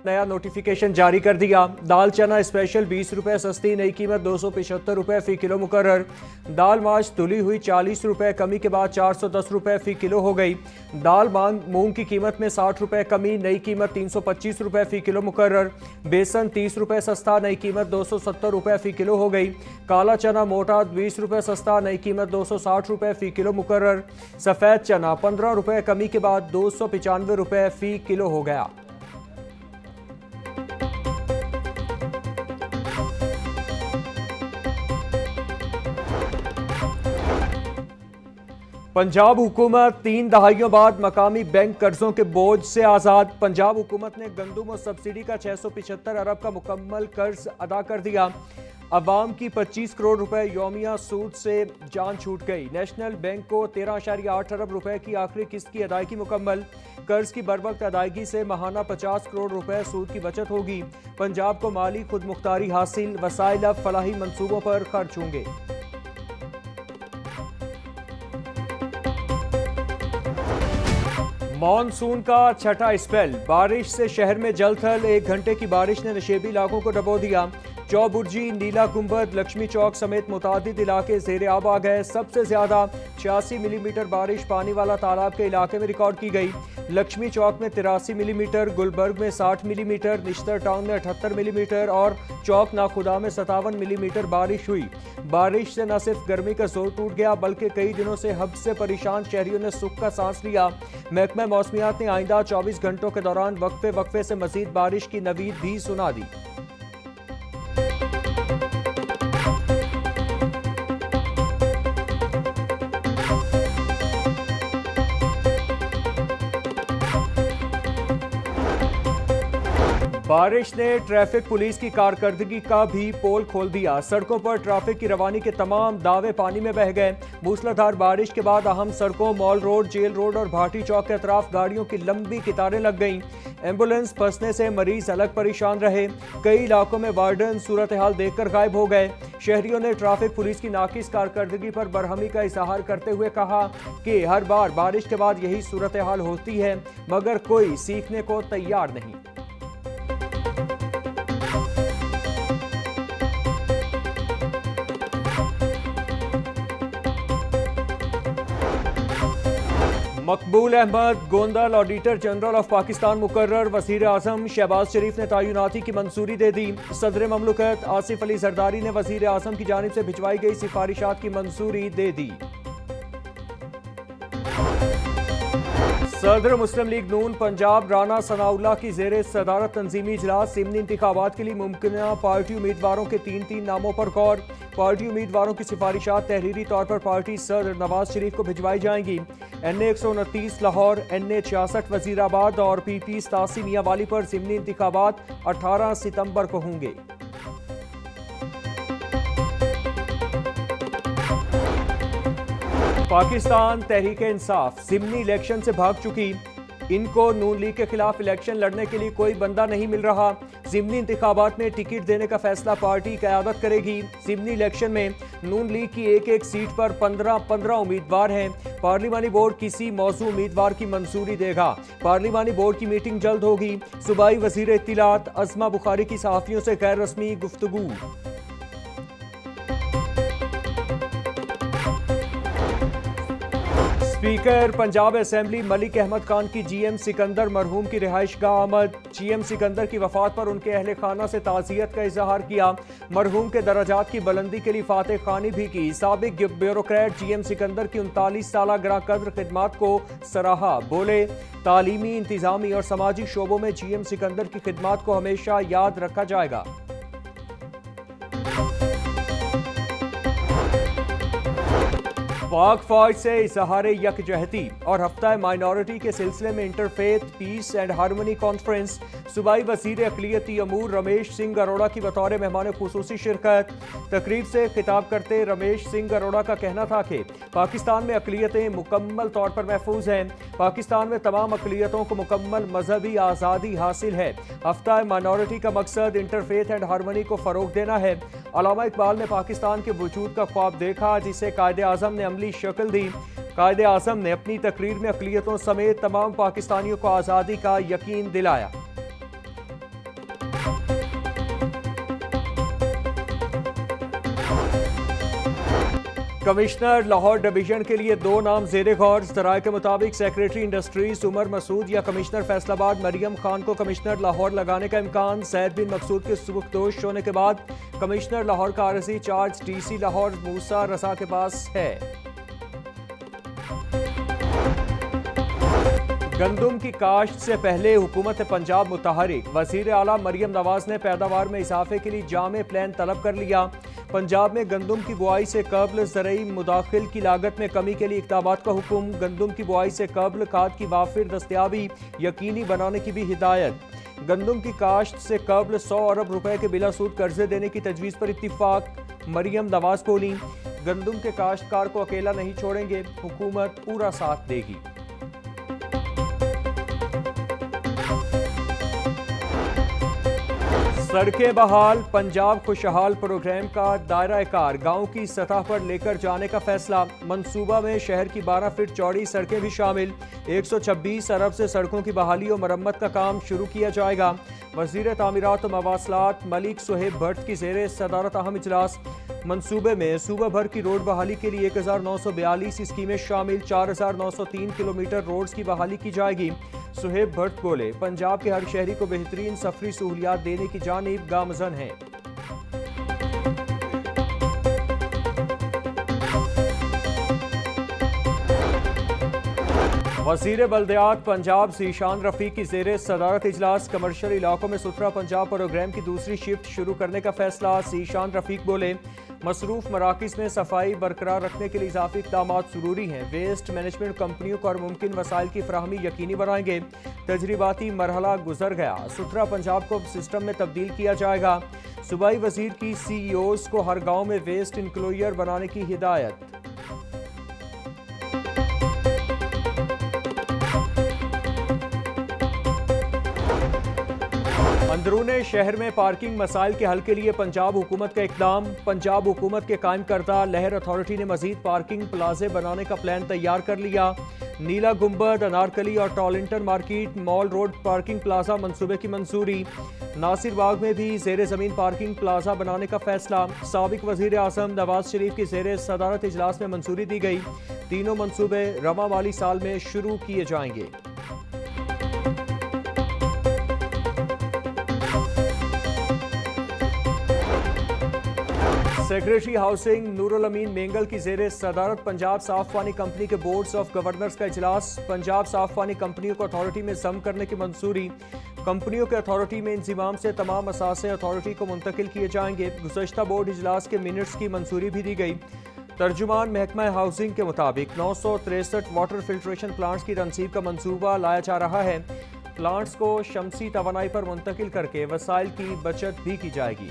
नया नोटिफिकेशन जारी कर दिया। दाल चना स्पेशल 20 रुपए सस्ती, नई कीमत 275 रुपए फी किलो मुकर्रर। दाल माश धुली हुई 40 रुपए, कमी के बाद 410 रुपए फी किलो हो गई। दाल मूंग की कीमत में 60 रुपए कमी, नई कीमत 325 रुपए फी किलो मुकर्रर। बेसन 30 रुपए सस्ता, नई कीमत 270 रुपए फी किलो हो गई। काला चना मोटा 20 रुपए सस्ता, नई कीमत 260 रुपए फी किलो मुकर्रर। सफेद चना 15 रुपए कमी के बाद 295 रुपए फी किलो हो गया। पंजाब हुकूमत 3 दहाइयों बाद मकामी बैंक कर्जों के बोझ से आज़ाद। पंजाब हुकूमत ने गंदुम और सब्सिडी का 675 अरब का मुकम्मल कर्ज अदा कर दिया। अवाम की 25 करोड़ रुपए योमिया सूद से जान छूट गई। नेशनल बैंक को 13.8 अरब रुपए की आखिरी किस्त की अदायगी मुकम्मल। कर्ज की बरवक्त अदायगी से माहाना 50 करोड़ रुपए सूद की बचत होगी। पंजाब को माली खुद मुख्तारी हासिल, वसाइल अब फलाही मंसूबों पर खर्च होंगे। मॉनसून का छठा स्पेल, बारिश से शहर में जलथल। 1 घंटे की बारिश ने नशेबी इलाकों को डबो दिया। चौबुर्जी, नीला गुंबद, लक्ष्मी चौक समेत मुतादिद इलाके ज़ेरे आब आ गए। सबसे ज्यादा 86 मिलीमीटर बारिश पानी वाला तालाब के इलाके में रिकॉर्ड की गई। लक्ष्मी चौक में 83 मिलीमीटर, गुलबर्ग में 60 मिलीमीटर, निश्तर टाउन में 78 मिलीमीटर और चौक नाखुदा में 57 मिलीमीटर बारिश हुई। बारिश से न सिर्फ गर्मी का जोर टूट गया बल्कि कई दिनों से हब्स से परेशान शहरियों ने सुख का सांस लिया। महकमा मौसमियात ने आइंदा 24 घंटों के दौरान वक्फे वक्फे से मजीद बारिश की नवीद भी सुना दी। बारिश ने ट्रैफिक पुलिस की कारकर्दगी का भी पोल खोल दिया। सड़कों पर ट्रैफिक की रवानी के तमाम दावे पानी में बह गए। मूसलाधार बारिश के बाद अहम सड़कों मॉल रोड, जेल रोड और भाटी चौक के अतराफ गाड़ियों की लंबी कतारें लग गईं। एम्बुलेंस फंसने से मरीज अलग परेशान रहे। कई इलाकों में वार्डन सूरत हाल देखकर गायब हो गए। शहरियों ने ट्रैफिक पुलिस की नाकिस कारकर्दगी पर बरहमी का इजहार करते हुए कहा कि हर बार बारिश के बाद यही सूरत हाल होती है मगर कोई सीखने को तैयार नहीं। Maqbool Ahmed Gondal auditor general of Pakistan मुकर्रर। वज़ीर आज़म शहबाज शरीफ ने तैनाती की मंजूरी दे दी। सदर ममलकत आसिफ अली जरदारी ने वज़ीर आज़म की जानिब से भिजवाई गई सिफारिशात की मंजूरी दे दी। सदर मुस्लिम लीग नून पंजाब राना सनाउल्लाह की ज़ेरे सदारत तंजीमी इजलास। ज़िमनी इंतखाबात के लिए मुमकिन पार्टी उम्मीदवारों के 3 नामों पर गौर। पार्टी उम्मीदवारों की सिफारिशात तहरीरी तौर पर पार्टी सदर नवाज शरीफ को भिजवाई जाएंगी। NA 129 लाहौर, NA 66 वजीराबाद और PP 87 मियांवाली पर ज़िमनी इंतखाबात 18 सितंबर को होंगे। पाकिस्तान तहरीक-ए-इंसाफ ज़िमनी इलेक्शन से भाग चुकी। इनको नून लीग के खिलाफ इलेक्शन लड़ने के लिए कोई बंदा नहीं मिल रहा। ज़िमनी इंतखाबात में टिकट देने का फैसला पार्टी क़यादत करेगी। ज़िमनी इलेक्शन में नून लीग की एक सीट पर 15 उम्मीदवार हैं। पार्लिमानी बोर्ड किसी मौजू उम्मीदवार की मंजूरी देगा। पार्लिमानी बोर्ड की मीटिंग जल्द होगी। सूबाई वज़ीर इत्तिलात अज़मा बुखारी की सहाफ़ियों से गैर रस्मी गुफ्तगू। स्पीकर पंजाब असेंबली मलिक अहमद खान की GM सिकंदर मरहूम की रिहाइश गाह आमद। GM सिकंदर की वफात पर उनके अहले खाना से ताज़ियत का इजहार किया। मरहूम के दराजात की बुलंदी के लिए फातह खानी भी की। साबिक ब्यूरोक्रेट GM सिकंदर की 39 साल ग्रां कद्र खिदमात को सराहा। बोले तालीमी, इंतजामी और समाजी शोबों में GM सिकंदर की खिदमात को हमेशा याद रखा जाएगा। पाक फौज से इजहार यकजहती और हफ्ता माइनॉरिटी के सिलसिले में interfaith peace and harmony conference. सूबाई वजीर अक़लियती अमूर रमेश सिंह अरोड़ा की बतौर मेहमान खुसूसी शिरकत। तकरीब से खिताब करते रमेश सिंह अरोड़ा का कहना था कि पाकिस्तान में अक़लियतें मुकम्मल तौर पर महफूज हैं। पाकिस्तान में तमाम अक़लियतों को मुकम्मल मजहबी आज़ादी हासिल है। हफ्ता माइनॉरिटी का मकसद इंटरफेथ एंड हारमोनी को फ़रोग देना है। अल्लामा इकबाल ने पाकिस्तान के वजूद का ख्वाब देखा जिसे कायदे आज़म ने अमली शक्ल दी। कायदे आज़म ने अपनी तकरीर में अक़लियतों समेत तमाम पाकिस्तानियों को आज़ादी का यकीन दिलाया। कमिश्नर लाहौर डिवीजन के लिए 2 नाम जेर गौर। जराये के मुताबिक सेक्रेटरी इंडस्ट्रीज उमर मसूद या कमिश्नर फैसलाबाद मरियम खान को कमिश्नर लाहौर लगाने का इम्कान। सैयद बिन मकसूद के सुबुकदोश होने के बाद कमिश्नर लाहौर का आरजी चार्ज डीसी लाहौर मूसा रजा के पास है। गंदुम की काश्त से पहले हुकूमत पंजाब मुतहरिक। वजीर आला मरियम नवाज ने पैदावार में इजाफे के लिए जामे प्लान तलब कर लिया। पंजाब में गंदुम की बुआई से कबल ज़रई मुदाखिल की लागत में कमी के लिए इक़दामात का हुक्म। गंदुम की बुआई से कबल खाद की वाफिर दस्तयाबी यकीनी बनाने की भी हिदायत। गंदुम की काश्त से कबल 100 अरब रुपए के बिलासूद कर्जे देने की तजवीज़ पर इत्तिफाक। मरियम नवाज बोली, गंदुम के काश्तकार को अकेला नहीं छोड़ेंगे, हुकूमत पूरा साथ देगी। सड़कें बहाल, पंजाब खुशहाल प्रोग्राम का दायरा कार गांव की सतह पर लेकर जाने का फैसला। मंसूबा में शहर की 12 फीट चौड़ी सड़कें भी शामिल। 126 अरब से सड़कों की बहाली और मरम्मत का काम शुरू किया जाएगा। वज़ीर तामीरात और मवासलात मलिक सुहेब भट्ट की ज़ेरे सदारत अहम इजलास। मंसूबे में सूबा भर की रोड बहाली के लिए 1942 स्कीमें शामिल। 4903 किलोमीटर रोड्स की बहाली की जाएगी। सुहेब भट्ट बोले, पंजाब के हर शहरी को बेहतरीन सफरी सहूलियात देने की जानिब गामजन है। वज़ीर बल्दियात पंजाब ज़ीशान रफ़ीक की ज़ेरे सदारत इजलास। कमर्शियल इलाकों में सुथरा पंजाब प्रोग्राम की दूसरी शिफ्ट शुरू करने का फैसला। ज़ीशान रफ़ीक बोले, मसरूफ मराकिज़ में सफाई बरकरार रखने के लिए इजाफी इक़दामात ज़रूरी हैं। वेस्ट मैनेजमेंट कंपनियों को हर मुमकिन वसाइल की फराहमी यकीनी बनाएंगे। तजरीबाती मरहला गुजर गया, सुथरा पंजाब को सिस्टम में तब्दील किया जाएगा। सूबाई वज़ीर की CEOs को हर गाँव में वेस्ट इंक्लोयर बनाने की हिदायत। अंदरूने शहर में पार्किंग मसाइल के हल के लिए पंजाब हुकूमत का इक़दाम। पंजाब हुकूमत के कायम करदा लहर अथॉरिटी ने मजीद पार्किंग प्लाजे बनाने का प्लान तैयार कर लिया। नीला गुंबद, अनारकली और Tollinton market mall road parking plaza मंसूबे की मंजूरी। नासिर बाग में भी ज़ेर ज़मीन पार्किंग प्लाजा बनाने का फैसला। साबिक वज़ीर आज़म नवाज शरीफ की ज़ेर सदारत इजलास में मंजूरी दी गई। तीनों मंसूबे रवा माली साल में शुरू किए जाएंगे। सेक्रेटरी हाउसिंग नूरुल अमीन मेंगल की ज़ेरे सदारत पंजाब साफ पानी कंपनी के बोर्ड्स ऑफ गवर्नर्स का इजलास। पंजाब साफ पानी कंपनियों को अथॉरिटी में ज़म करने की मंजूरी। कंपनियों के अथॉरिटी में इंज़िमाम से तमाम असासे अथॉरिटी को मुंतकिल किए जाएंगे। गुज़श्ता बोर्ड इजलास के मिनट्स की मंजूरी भी दी गई। तर्जुमान महकमा हाउसिंग के मुताबिक 963 वाटर फिल्ट्रेशन प्लांट्स की तनसीब का मंसूबा लाया जा रहा है। प्लांट्स को शमसी तवानाई पर मुंतकिल करके वसाइल की बचत भी की जाएगी।